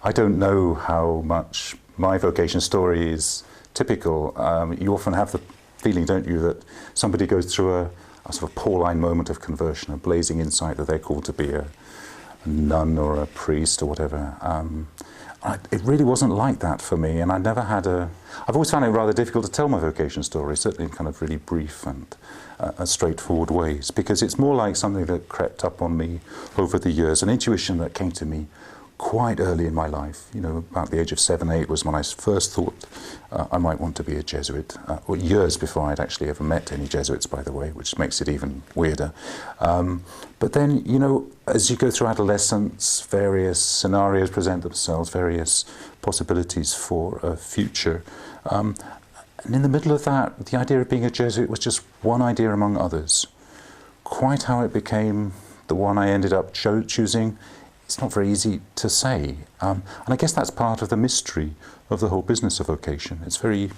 I don't know how much my vocation story is typical. You often have the feeling, don't you, that somebody goes through a sort of Pauline moment of conversion, a blazing insight that they're called to be a nun or a priest or whatever. It really wasn't like that for me, and I've always found it rather difficult to tell my vocation story, certainly in kind of really brief and straightforward ways, because it's more like something that crept up on me over the years, an intuition that came to me quite early in my life. You know, about the age of 7, 8 was when I first thought I might want to be a Jesuit, or years before I'd actually ever met any Jesuits, by the way, which makes it even weirder. But then, you know, as you go through adolescence, various scenarios present themselves, various possibilities for a future. And in the middle of that, the idea of being a Jesuit was just one idea among others. Quite how it became the one I ended up choosing, it's not very easy to say. And I guess that's part of the mystery of the whole business of vocation. It's very,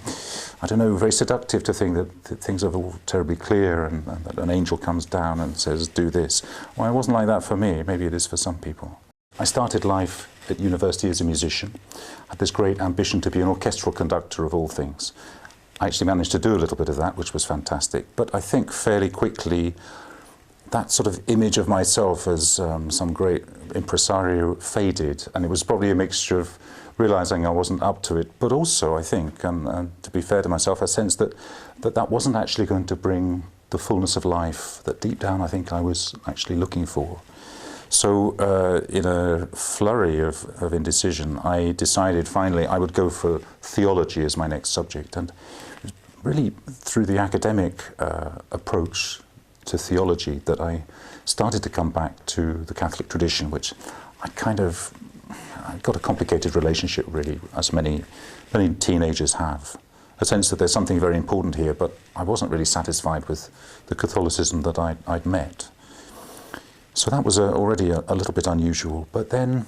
I don't know, very seductive to think that things are all terribly clear and that an angel comes down and says, do this. Well, it wasn't like that for me. Maybe it is for some people. I started life at university as a musician. I had this great ambition to be an orchestral conductor of all things. I actually managed to do a little bit of that, which was fantastic. But I think fairly quickly, that sort of image of myself as some great impresario faded, and it was probably a mixture of realizing I wasn't up to it, but also, I think, and to be fair to myself, a sense that wasn't actually going to bring the fullness of life that deep down I think I was actually looking for. So in a flurry of indecision, I decided finally I would go for theology as my next subject, and really through the academic approach to theology that I started to come back to the Catholic tradition, which I got a complicated relationship really, as many teenagers have. A sense that there's something very important here, but I wasn't really satisfied with the Catholicism that I'd met. So that was already a little bit unusual. But then,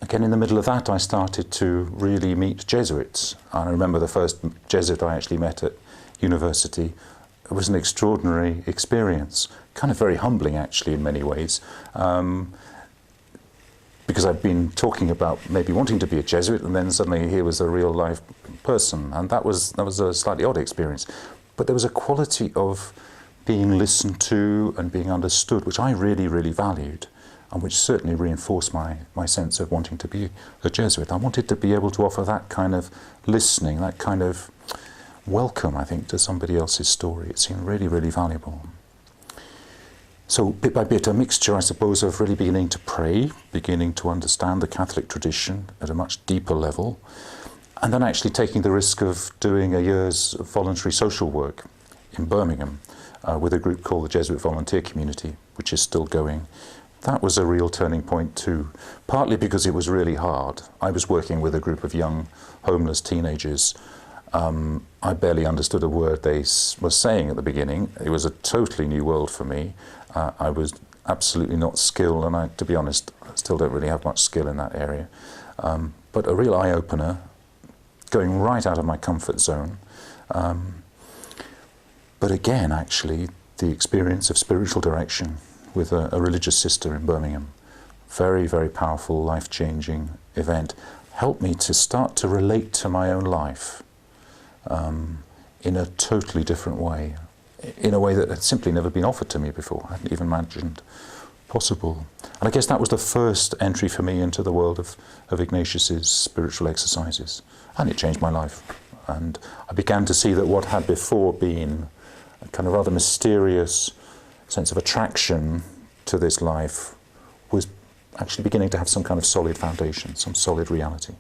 again, in the middle of that, I started to really meet Jesuits. I remember the first Jesuit I actually met at university. It was an extraordinary experience, kind of very humbling actually in many ways, because I'd been talking about maybe wanting to be a Jesuit, and then suddenly here was a real life person, and that was a slightly odd experience. But there was a quality of being listened to and being understood, which I really, really valued, and which certainly reinforced my sense of wanting to be a Jesuit. I wanted to be able to offer that kind of listening, that kind of welcome, I think, to somebody else's story. It seemed really, really valuable. So bit by bit, a mixture, I suppose, of really beginning to pray, beginning to understand the Catholic tradition at a much deeper level, and then actually taking the risk of doing a year's voluntary social work in Birmingham with a group called the Jesuit Volunteer Community, which is still going. That was a real turning point too, partly because it was really hard. I was working with a group of young homeless teenagers. I barely understood a word they were saying at the beginning. It was a totally new world for me. I was absolutely not skilled, and to be honest, I still don't really have much skill in that area. But a real eye-opener, going right out of my comfort zone. But again, actually, the experience of spiritual direction with a religious sister in Birmingham, very, very powerful, life-changing event, helped me to start to relate to my own life in a totally different way, in a way that had simply never been offered to me before. I hadn't even imagined possible. And I guess that was the first entry for me into the world of Ignatius's spiritual exercises, and it changed my life. And I began to see that what had before been a kind of rather mysterious sense of attraction to this life was actually beginning to have some kind of solid foundation, some solid reality.